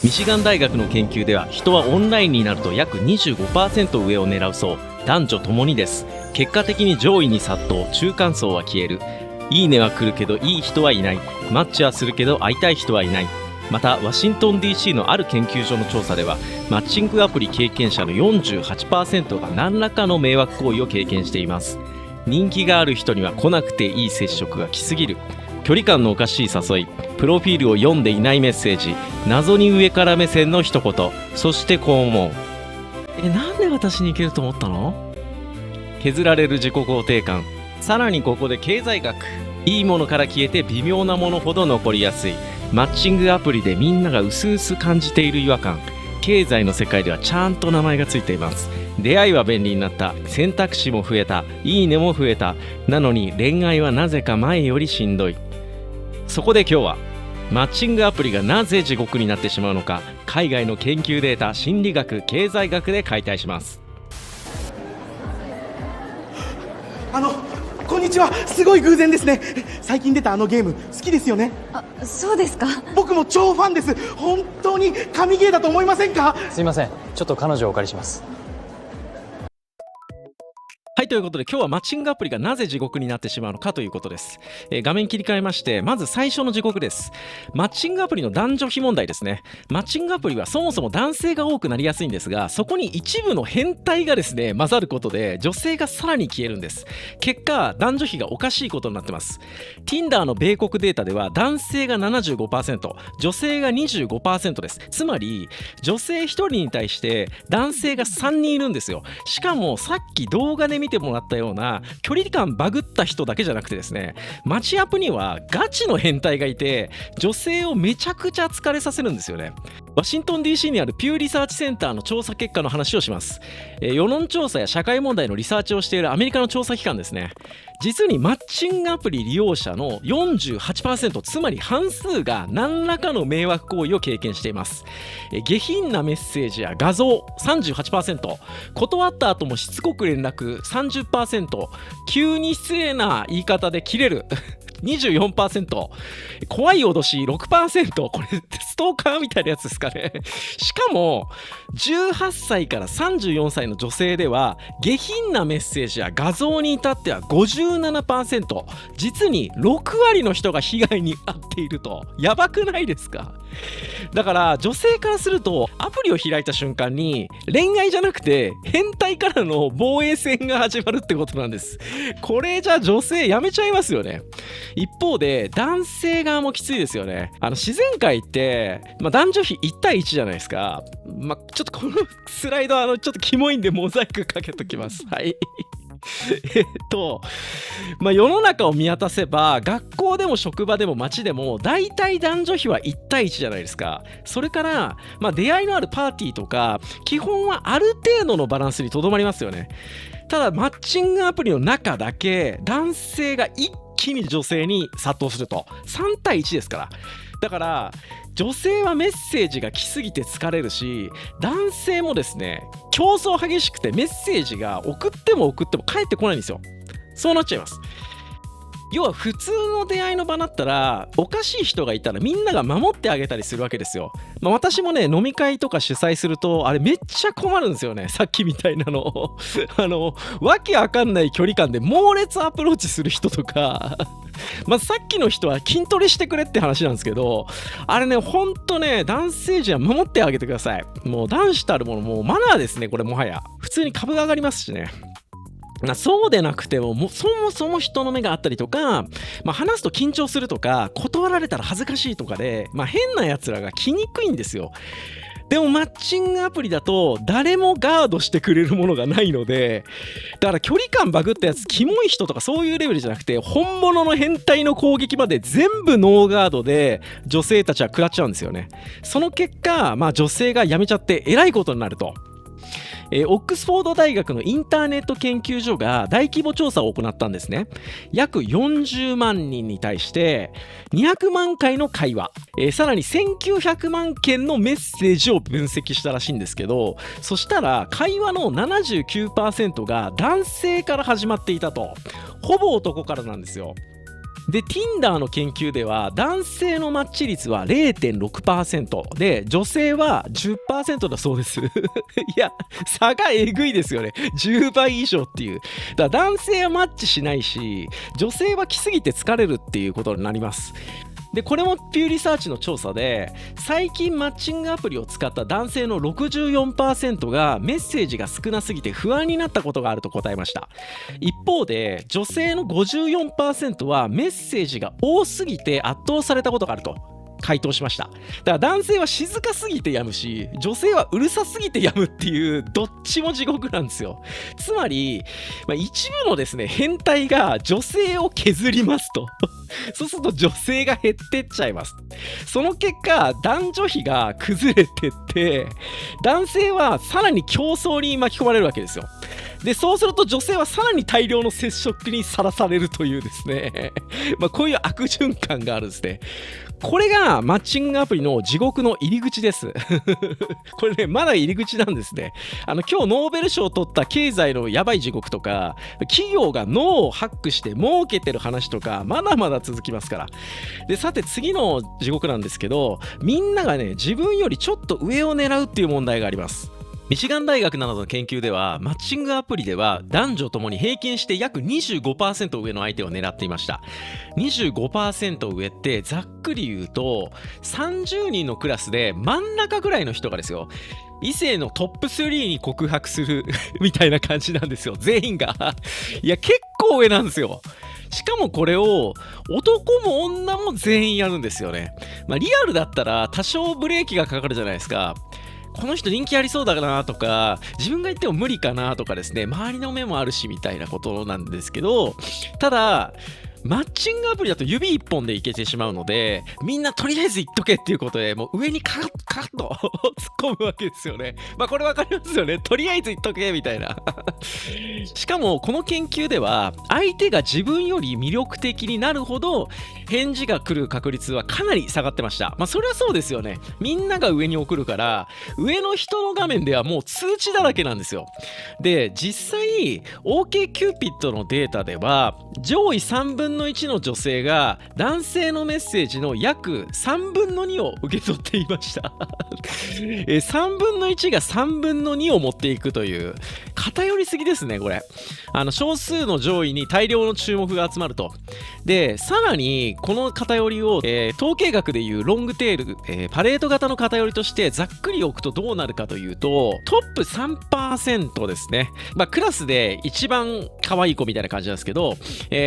ミシガン大学の研究では、人はオンラインになると約 25% 上を狙うそう。男女ともにです。結果的に上位に殺到、中間層は消える。いいねは来るけどいい人はいない。マッチはするけど会いたい人はいない。またワシントン DC のある研究所の調査では、マッチングアプリ経験者の 48% が何らかの迷惑行為を経験しています。人気がある人には来なくていい接触が来すぎる。距離感のおかしい誘い、プロフィールを読んでいないメッセージ、謎に上から目線の一言、そしてこう思う。なんで私に行けると思ったの？削られる自己肯定感。さらにここで経済学。いいものから消えて微妙なものほど残りやすい。マッチングアプリでみんなが薄々感じている違和感。経済の世界ではちゃんと名前がついています。出会いは便利になった。選択肢も増えた。いいねも増えた。なのに恋愛はなぜか前よりしんどい。そこで今日は、マッチングアプリがなぜ地獄になってしまうのか、海外の研究データ、心理学、経済学で解体します。こんにちは。すごい偶然ですね。最近出たあのゲーム好きですよね。そうですか。僕も超ファンです。本当に神ゲーだと思いませんか？すいません、ちょっと彼女をお借りします。はい、ということで今日はマッチングアプリがなぜ地獄になってしまうのかということです。画面切り替えまして、まず最初の地獄です。マッチングアプリの男女比問題ですね。マッチングアプリはそもそも男性が多くなりやすいんですが、そこに一部の変態がですね混ざることで女性がさらに消えるんです。結果、男女比がおかしいことになってます。 Tinder の米国データでは男性が 75%、 女性が 25% です。つまり女性1人に対して男性が3人いるんですよ。しかもさっき動画で見てもらったような距離感バグった人だけじゃなくてですね、マチアプにはガチの変態がいて、女性をめちゃくちゃ疲れさせるんですよね。ワシントン DC にあるピューリサーチセンターの調査結果の話をします。世論調査や社会問題のリサーチをしているアメリカの調査機関ですね。実にマッチングアプリ利用者の 48%、 つまり半数が何らかの迷惑行為を経験しています。下品なメッセージや画像 38%、 断った後もしつこく連絡 30%、 急に失礼な言い方で切れる24%、 怖い脅し 6%。 これストーカーみたいなやつですかね。しかも18歳から34歳の女性では下品なメッセージや画像に至っては 57%、 実に6割の人が被害に遭っていると。やばくないですか？だから女性からすると、アプリを開いた瞬間に恋愛じゃなくて変態からの防衛戦が始まるってことなんです。これじゃ女性やめちゃいますよね。一方で男性側もきついですよね。自然界って、男女比1対1じゃないですか。ちょっとこのスライドちょっとキモいんでモザイクかけときます。はい世の中を見渡せば、学校でも職場でも街でも大体男女比は1対1じゃないですか。それから、出会いのあるパーティーとか基本はある程度のバランスにとどまりますよね。ただマッチングアプリの中だけ男性が一気に女性に殺到すると。3対1ですから。だから女性はメッセージが来すぎて疲れるし、男性もですね競争激しくてメッセージが送っても返ってこないんですよ。そうなっちゃいます。要は普通の出会いの場だったら、おかしい人がいたらみんなが守ってあげたりするわけですよ。私もね、飲み会とか主催するとあれめっちゃ困るんですよね。さっきみたいなのわけわかんない距離感で猛烈アプローチする人とかさっきの人は筋トレしてくれって話なんですけど、あれね、ほんとね、男性陣は守ってあげてください。もう男子たるもの、もうマナーですね。これもはや普通に株が上がりますしね。そうでなくても、そもそも人の目があったりとか、話すと緊張するとか、断られたら恥ずかしいとかで、変なやつらが来にくいんですよ。でもマッチングアプリだと誰もガードしてくれるものがないので、だから距離感バグったやつ、キモい人とかそういうレベルじゃなくて、本物の変態の攻撃まで全部ノーガードで女性たちは食らっちゃうんですよね。その結果、女性が辞めちゃってえらいことになると。オックスフォード大学のインターネット研究所が大規模調査を行ったんですね。約40万人に対して200万回の会話、さらに1900万件のメッセージを分析したらしいんですけど、そしたら会話の 79% が男性から始まっていたと。ほぼ男からなんですよ。で Tinder の研究では男性のマッチ率は 0.6% で女性は 10% だそうですいや差がえぐいですよね。10倍以上っていう。だから男性はマッチしないし女性は来すぎて疲れるっていうことになります。でこれもピューリサーチの調査で最近マッチングアプリを使った男性の 64% がメッセージが少なすぎて不安になったことがあると答えました。一方で女性の 54% はメッセージが多すぎて圧倒されたことがあると回答しました。だから男性は静かすぎて病むし女性はうるさすぎて病むっていうどっちも地獄なんですよ。つまり、一部のですね変態が女性を削りますとそうすると女性が減ってっちゃいます。その結果男女比が崩れてって男性はさらに競争に巻き込まれるわけですよ。でそうすると女性はさらに大量の接触にさらされるというですねこういう悪循環があるんですね。これがマッチングアプリの地獄の入り口ですこれねまだ入り口なんですね。今日ノーベル賞を取った経済のやばい地獄とか企業が脳をハックして儲けてる話とかまだまだ続きますから。でさて次の地獄なんですけどみんながね自分よりちょっと上を狙うっていう問題があります。ミシガン大学などの研究ではマッチングアプリでは男女ともに平均して約 25% 上の相手を狙っていました。 25% 上ってざっくり言うと30人のクラスで真ん中ぐらいの人がですよ異性のトップ3に告白するみたいな感じなんですよ全員がいや結構上なんですよ。しかもこれを男も女も全員やるんですよね。リアルだったら多少ブレーキがかかるじゃないですか。この人人気ありそうだなとか自分が言っても無理かなとかですね周りの目もあるしみたいなことなんですけどただマッチングアプリだと指一本でいけてしまうのでみんなとりあえず言っとけっていうことでもう上にカッカッと突っ込むわけですよね。これわかりますよね。とりあえず言っとけみたいなしかもこの研究では相手が自分より魅力的になるほど返事が来る確率はかなり下がってました。それはそうですよね。みんなが上に送るから上の人の画面ではもう通知だらけなんですよ。で実際 OkCupid のデータでは上位3分の1の女性が男性のメッセージの約3分の2を受け取っていました3分の1が3分の2を持っていくという偏りすぎですねこれ。少数の上位に大量の注目が集まると。でさらにこの偏りを、統計学でいうロングテール、パレード型の偏りとしてざっくり置くとどうなるかというとトップ 3% ですね。クラスで一番可愛い子みたいな感じなんですけど、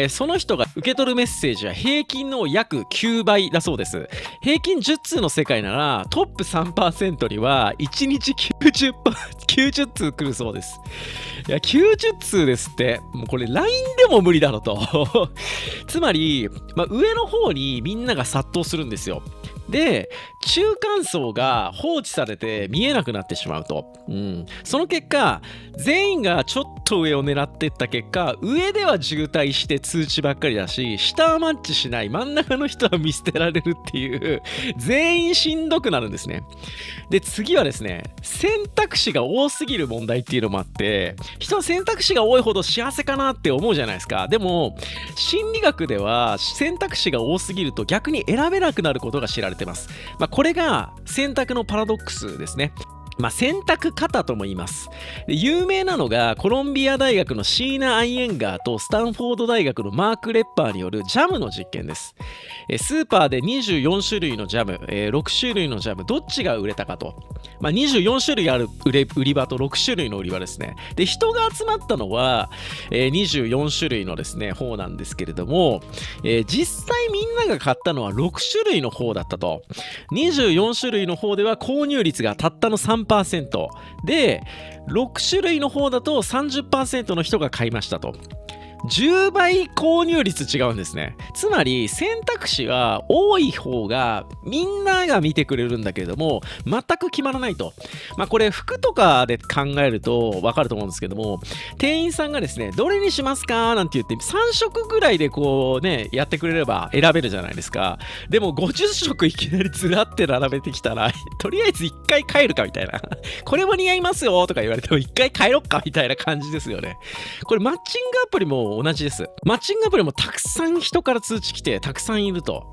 その人が受け取るメッセージは平均の約9倍だそうです。平均10通の世界ならトップ 3% には1日90通来るそうです。いや90通ですってもうこれ LINE でも無理だろとつまり、上の方にみんなが殺到するんですよ。で中間層が放置されて見えなくなってしまうと、その結果全員がちょっと上を狙っていった結果上では渋滞して通知ばっかりだし下はマッチしない真ん中の人は見捨てられるっていう全員しんどくなるんですね。で次はですね選択肢が多すぎる問題っていうのもあって人は選択肢が多いほど幸せかなって思うじゃないですか。でも心理学では選択肢が多すぎると逆に選べなくなることが知られてます。これが選択のパラドックスですね。選択型とも言います。で有名なのがコロンビア大学のシーナ・アイエンガーとスタンフォード大学のマーク・レッパーによるジャムの実験です。スーパーで24種類のジャム、6種類のジャムどっちが売れたかと、24種類ある売り場と6種類の売り場ですね。で人が集まったのは、24種類のですね方なんですけれども、実際みんなが買ったのは6種類の方だったと。24種類の方では購入率がたったの3%で6種類の方だと 30% の人が買いましたと。10倍購入率違うんですね。つまり選択肢は多い方がみんなが見てくれるんだけれども全く決まらないと。これ服とかで考えると分かると思うんですけども店員さんがですねどれにしますかなんて言って3色ぐらいでこうねやってくれれば選べるじゃないですか。でも50色いきなりずらって並べてきたらとりあえず1回帰るかみたいなこれも似合いますよとか言われても1回帰ろっかみたいな感じですよね。これマッチングアプリもも同じです。マッチングアプリもたくさん人から通知来てたくさんいると、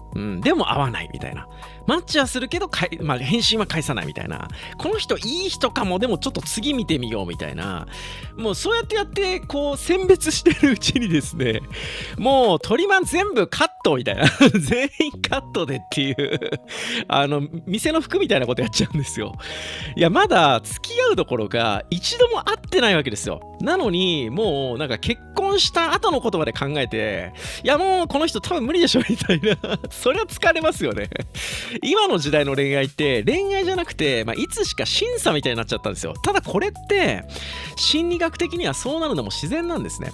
でも会わないみたいな。マッチはするけど返信は返さないみたいな。この人いい人かも、でもちょっと次見てみようみたいな。もうそうやってこう選別してるうちにですね、もうトリマン全部カットみたいな全員カットでっていう店の服みたいなことやっちゃうんですよ。いや、まだ付き合うどころか一度も会ってないわけですよ。なのにもうなんか結婚した後のことまで考えて、いやもうこの人多分無理でしょみたいなそれは疲れますよね。今の時代の恋愛って恋愛じゃなくて、いつしか審査みたいになっちゃったんですよ。ただこれって心理学的にはそうなるのも自然なんですね。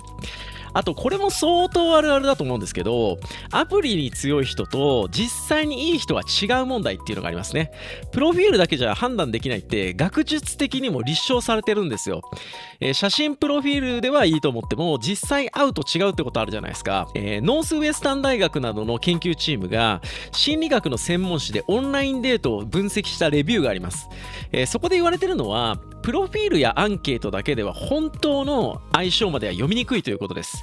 あとこれも相当あるあるだと思うんですけど、アプリに強い人と実際にいい人は違う問題っていうのがありますね。プロフィールだけじゃ判断できないって学術的にも立証されてるんですよ。写真プロフィールではいいと思っても実際会うと違うってことあるじゃないですか。ノースウェスタン大学などの研究チームが心理学の専門誌でオンラインデートを分析したレビューがあります。そこで言われてるのはプロフィールやアンケートだけでは本当の相性までは読みにくいということです。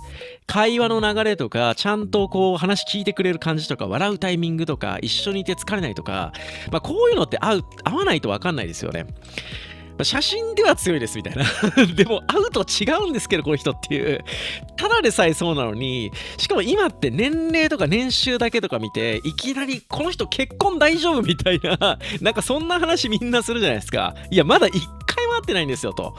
会話の流れとか、ちゃんとこう話聞いてくれる感じとか、笑うタイミングとか、一緒にいて疲れないとか、こういうのって合わないと分かんないですよね。写真では強いですみたいなでも会うと違うんですけどこの人っていう、ただでさえそうなのに、しかも今って年齢とか年収だけとか見ていきなりこの人結婚大丈夫みたいななんかそんな話みんなするじゃないですか。いやまだ1回も会ってないんですよと。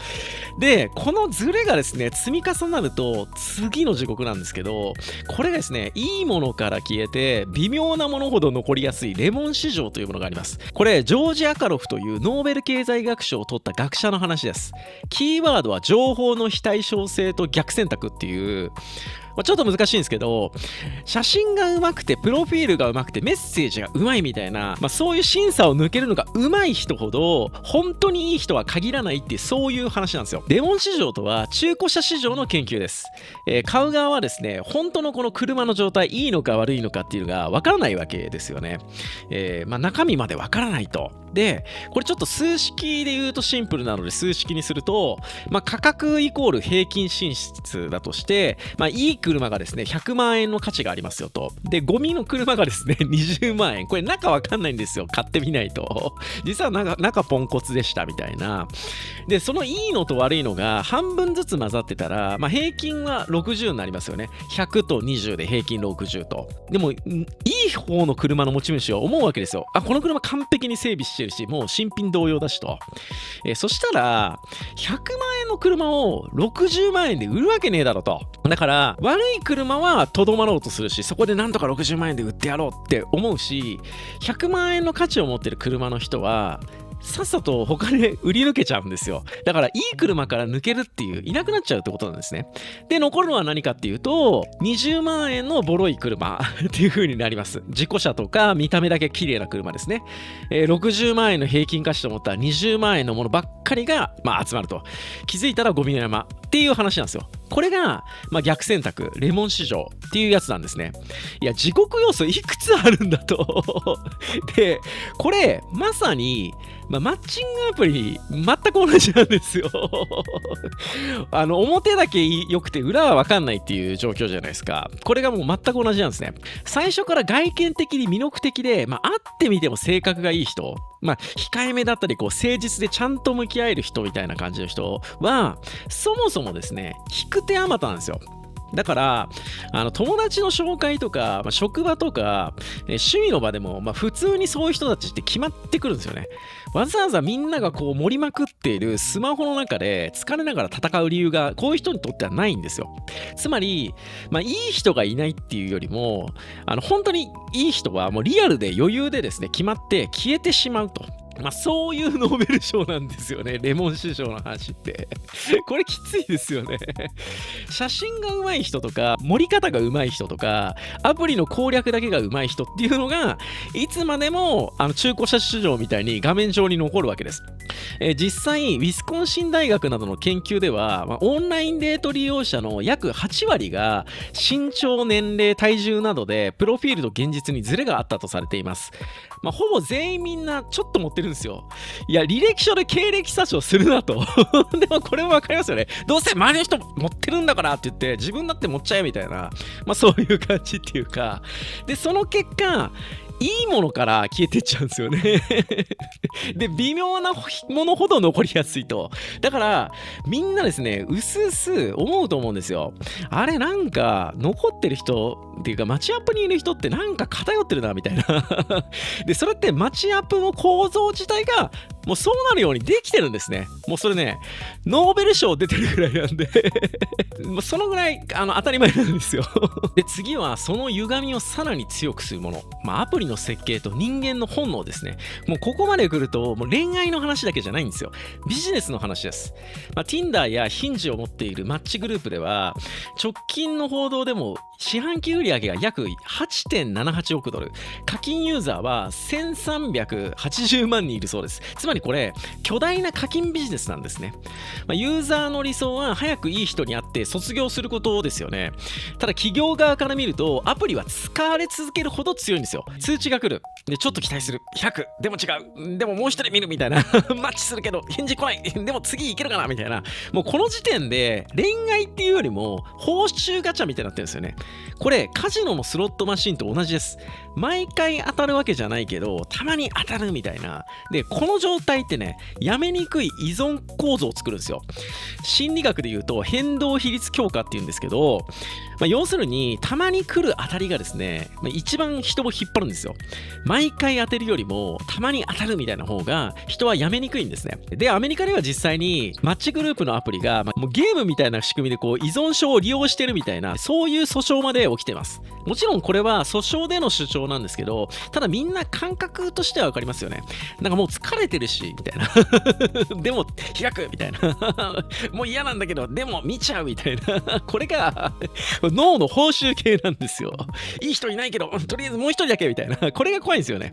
でこのズレがですね積み重なると次の地獄なんですけど、これがですねいいものから消えて微妙なものほど残りやすいレモン市場というものがあります。これジョージ・アカロフというノーベル経済学賞を取った学者の話です。キーワードは情報の非対称性と逆選択っていう、ちょっと難しいんですけど、写真が上手くてプロフィールが上手くてメッセージが上手いみたいな、そういう審査を抜けるのが上手い人ほど本当にいい人は限らないっていう、そういう話なんですよ。レモン市場とは中古車市場の研究です。買う側はですね本当のこの車の状態いいのか悪いのかっていうのが分からないわけですよね。中身まで分からないと。でこれちょっと数式で言うとシンプルなので数式にすると、価格イコール平均進出だとして、いい車がですね100万円の価値がありますよと。でゴミの車がですね20万円。これ中わかんないんですよ、買ってみないと。実は中ポンコツでしたみたいな。でそのいいのと悪いのが半分ずつ混ざってたら、平均は60になりますよね。100と20で平均60と。でもいい方の車の持ち主は思うわけですよ。この車完璧に整備してるしもう新品同様だしと。そしたら100万円の車を60万円で売るわけねえだろと。だから悪い車はとどまろうとするし、そこでなんとか60万円で売ってやろうって思うし、100万円の価値を持ってる車の人はさっさと他で売り抜けちゃうんですよ。だからいい車から抜けるっていう、いなくなっちゃうってことなんですね。で残るのは何かっていうと20万円のボロい車っていう風になります。事故車とか見た目だけ綺麗な車ですね。60万円の平均価値と思ったら20万円のものばっかりが、集まると。気づいたらゴミの山っていう話なんですよ。これが、逆選択レモン市場っていうやつなんですね。いや地獄要素いくつあるんだとでこれまさにマッチングアプリ全く同じなんですよ表だけ良くて裏は分かんないっていう状況じゃないですか。これがもう全く同じなんですね。最初から外見的に魅力的で、会ってみても性格がいい人、控えめだったり誠実でちゃんと向き合える人みたいな感じの人はそもそもですね引く手あまたなんですよ。だから友達の紹介とか、職場とか、趣味の場でも、普通にそういう人たちって決まってくるんですよね。わざわざみんながこう盛りまくっているスマホの中で疲れながら戦う理由がこういう人にとってはないんですよ。つまり、いい人がいないっていうよりも本当にいい人はもうリアルで余裕でですね決まって消えてしまうと。そういうノーベル賞なんですよね。レモン市場の話ってこれきついですよね。写真が上手い人とか盛り方が上手い人とかアプリの攻略だけが上手い人っていうのがいつまでも中古車市場みたいに画面上に残るわけです。実際ウィスコンシン大学などの研究では、オンラインデート利用者の約8割が身長、年齢、体重などでプロフィールと現実にズレがあったとされています。ほぼ全員みんなちょっと持ってるるんですよ。いや、履歴書で経歴詐称するなと。でもこれもわかりますよね。どうせ周りの人持ってるんだからって言って、自分だって持っちゃえみたいな、そういう感じっていうか、で、その結果、いいものから消えてっちゃうんですよね。で、微妙なものほど残りやすいと。だから、みんなですね、うすうす思うと思うんですよ。あれ、なんか、残ってる人っていうか、マッチアップにいる人ってなんか偏ってるな、みたいな。で、それってマッチアップの構造自体が、もうそうなるようにできてるんですね。もうそれね、ノーベル賞出てるぐらいなんでもうそのぐらい当たり前なんですよ。で、次はその歪みをさらに強くするもの。アプリの設計と人間の本能ですね。もうここまで来ると、もう恋愛の話だけじゃないんですよ。ビジネスの話です。Tinder や Hinge を持っているマッチグループでは、直近の報道でも四半期売上が約 8.78 億ドル。課金ユーザーは1380万人いるそうです。つまりこれ、巨大な課金ビジネスなんですね。ユーザーの理想は早くいい人に会って卒業することですよね。ただ企業側から見ると、アプリは使われ続けるほど強いんですよ。通知が来る。で、ちょっと期待する。100。でも違う。でももう一人見るみたいな。マッチするけど、返事来ない。でも次いけるかなみたいな。もうこの時点で、恋愛っていうよりも、報酬ガチャみたいになってるんですよね。これ、カジノのスロットマシンと同じです。毎回当たるわけじゃないけど、たまに当たるみたいな。で、この状態ってね、やめにくい依存構造を作るんですよ。心理学で言うと、変動比率強化っていうんですけど、要するに、たまに来る当たりがですね、一番人を引っ張るんですよ。毎回当てるよりも、たまに当たるみたいな方が、人はやめにくいんですね。で、アメリカでは実際に、マッチグループのアプリが、もうゲームみたいな仕組みで依存症を利用してるみたいな、そういう訴訟まで起きてます。もちろんこれは訴訟での主張なんですけど、ただみんな感覚としては分かりますよね。なんかもう疲れてるし、みたいな。でも、開くみたいな。もう嫌なんだけど、でも見ちゃうみたいな。これが、脳の報酬系なんですよ。いい人いないけど、とりあえずもう一人だけみたいな。これが怖いんですよね。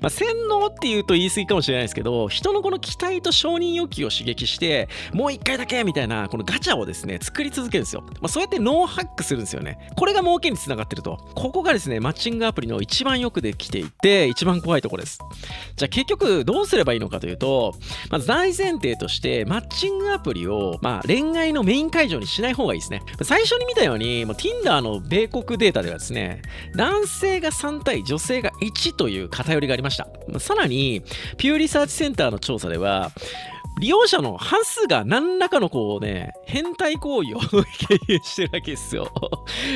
洗脳って言うと言い過ぎかもしれないですけど、人のこの期待と承認欲求を刺激して、もう一回だけみたいな、このガチャをですね、作り続けるんですよ。そうやって脳ハックするんですよね。これが儲けにつながってると。ここがですね、マッチングアプリの一番よくできていて、一番怖いところです。じゃあ結局どうすればいいのかというと、まず大前提として、マッチングアプリを、恋愛のメイン会場にしない方がいいですね。最初に見たように、Tinder の米国データではですね、男性が3対女性が1という偏りがありました。さらに、ピューリサーチセンターの調査では、利用者の半数が何らかの変態行為を経験してるわけですよ。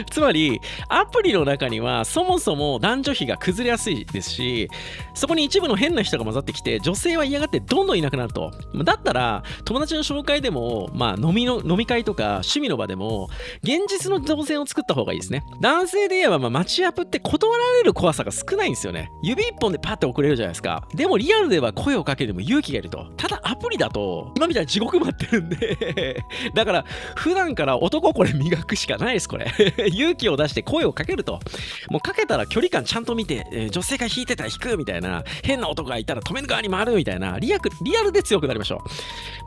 つまり、アプリの中にはそもそも男女比が崩れやすいですし、そこに一部の変な人が混ざってきて、女性は嫌がってどんどんいなくなると。だったら、友達の紹介でも、飲み会とか趣味の場でも、現実の動線を作った方がいいですね。男性で言えば、マッチアップって断られる怖さが少ないんですよね。指一本でパッて送れるじゃないですか。でもリアルでは声をかけても勇気がいると。ただアプリだと今みたいに地獄待ってるんでだから普段から男これ磨くしかないです。これ勇気を出して声をかけると、もうかけたら距離感ちゃんと見て、女性が引いてたら引くみたいな、変な男がいたら止める側に回るみたいな、リアルで強くなりましょ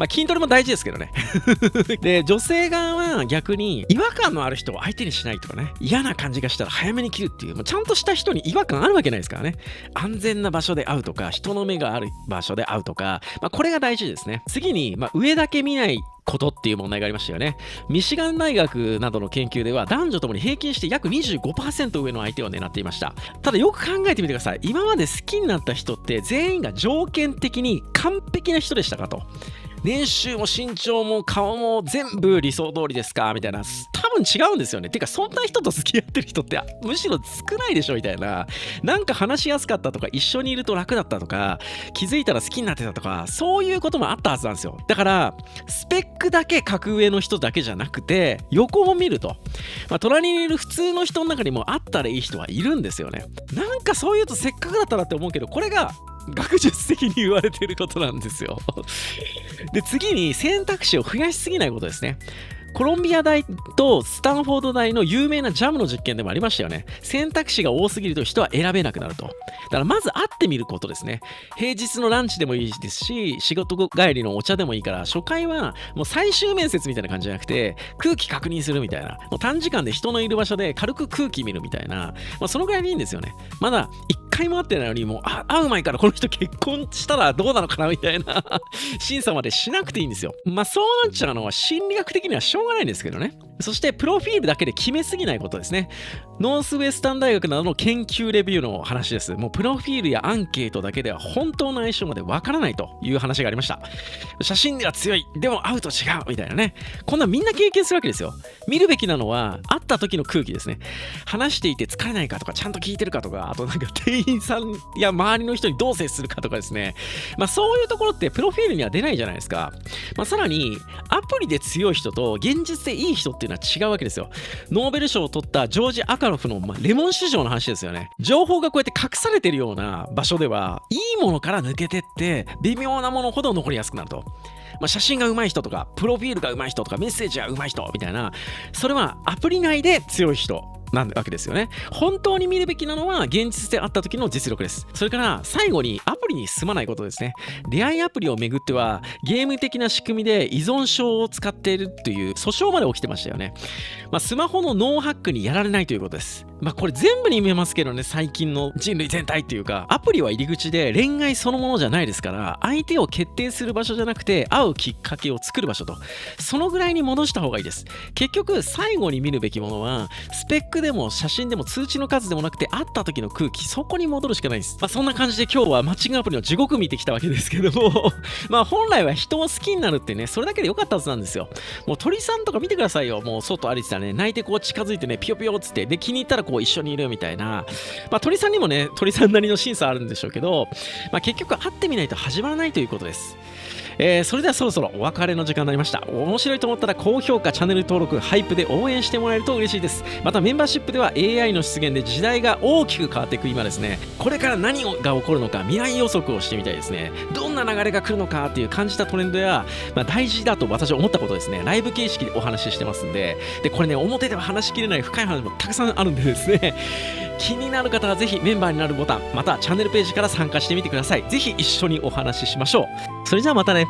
う。筋トレも大事ですけどねで、女性側は逆に違和感のある人を相手にしないとかね、嫌な感じがしたら早めに切るっていう、もうちゃんとした人に違和感あるわけないですからね。安全な場所で会うとか、人の目がある場所で会うとか、これが大事ですね。次に、上だけ見ないことっていう問題がありましたよね。ミシガン大学などの研究では、男女ともに平均して約 25% 上の相手を狙っていました。ただよく考えてみてください。今まで好きになった人って全員が条件的に完璧な人でしたかと。年収も身長も顔も全部理想通りですかみたいな、多分違うんですよね。てかそんな人と付き合ってる人ってむしろ少ないでしょみたいな。なんか話しやすかったとか、一緒にいると楽だったとか、気づいたら好きになってたとか、そういうこともあったはずなんですよ。だからスペックだけ格上の人だけじゃなくて、横を見ると、隣にいる普通の人の中にもあったらいい人はいるんですよね。なんかそういうとせっかくだったらって思うけど、これが学術的に言われていることなんですよで、次に選択肢を増やしすぎないことですね。コロンビア大とスタンフォード大の有名なジャムの実験でもありましたよね。選択肢が多すぎると人は選べなくなると。だからまず会ってみることですね。平日のランチでもいいですし、仕事帰りのお茶でもいいから、初回はもう最終面接みたいな感じじゃなくて、空気確認するみたいな。もう短時間で人のいる場所で軽く空気見るみたいな。そのぐらいでいいんですよね。まだ一回も会ってないのに、もう会う前からこの人結婚したらどうなのかなみたいな審査までしなくていいんですよ。そうなっちゃうのは心理学的にはしょうがないんですけどね。そしてプロフィールだけで決めすぎないことですね。ノースウェスタン大学などの研究レビューの話です。もうプロフィールやアンケートだけでは本当の相性までわからないという話がありました。写真では強い、でも会うと違うみたいなね。こんなみんな経験するわけですよ。見るべきなのは会った時の空気ですね。話していて疲れないかとか、ちゃんと聞いてるかとか、あとなんか店員さんや周りの人にどう接するかとかですね。そういうところってプロフィールには出ないじゃないですか。さらにアプリで強い人と現実でいい人っていうのは違うわけですよ。ノーベル賞を取ったジョージ・アカロフの、レモン市場の話ですよね。情報がこうやって隠されてるような場所ではいいものから抜けてって微妙なものほど残りやすくなると。写真が上手い人とかプロフィールが上手い人とかメッセージが上手い人みたいな、それはアプリ内で強い人なわけですよね。本当に見るべきなのは現実で会った時の実力です。それから最後にアプリに進まないことですね。出会いアプリをめぐってはゲーム的な仕組みで依存症を使っているという訴訟まで起きてましたよね。スマホのノーハックにやられないということです。これ全部に見えますけどね、最近の人類全体っていうか、アプリは入り口で恋愛そのものじゃないですから、相手を決定する場所じゃなくて会うきっかけを作る場所と、そのぐらいに戻した方がいいです。結局最後に見るべきものはスペックでも写真でも通知の数でもなくて会った時の空気、そこに戻るしかないです。そんな感じで今日はマッチングアプリの地獄見てきたわけですけども本来は人を好きになるってね、それだけで良かったはずなんですよ。もう鳥さんとか見てくださいよ。もう外歩いてたらね、泣いてこう近づいてね、ピヨピヨっつってで気に入ったらこう一緒にいるみたいな。鳥さんにもね、鳥さんなりの審査あるんでしょうけど、結局会ってみないと始まらないということです。それではそろそろお別れの時間になりました。面白いと思ったら高評価、チャンネル登録、ハイプで応援してもらえると嬉しいです。またメンバーシップでは AI の出現で時代が大きく変わっていく今ですね、これから何が起こるのか未来予測をしてみたいですね。どんな流れが来るのかっていう感じたトレンドや、大事だと私は思ったことですね、ライブ形式でお話ししてますんで、これね、表では話しきれない深い話もたくさんあるんでですね、気になる方はぜひメンバーになるボタン、またチャンネルページから参加してみてください。ぜひ一緒にお話ししましょう。それじゃあまたね。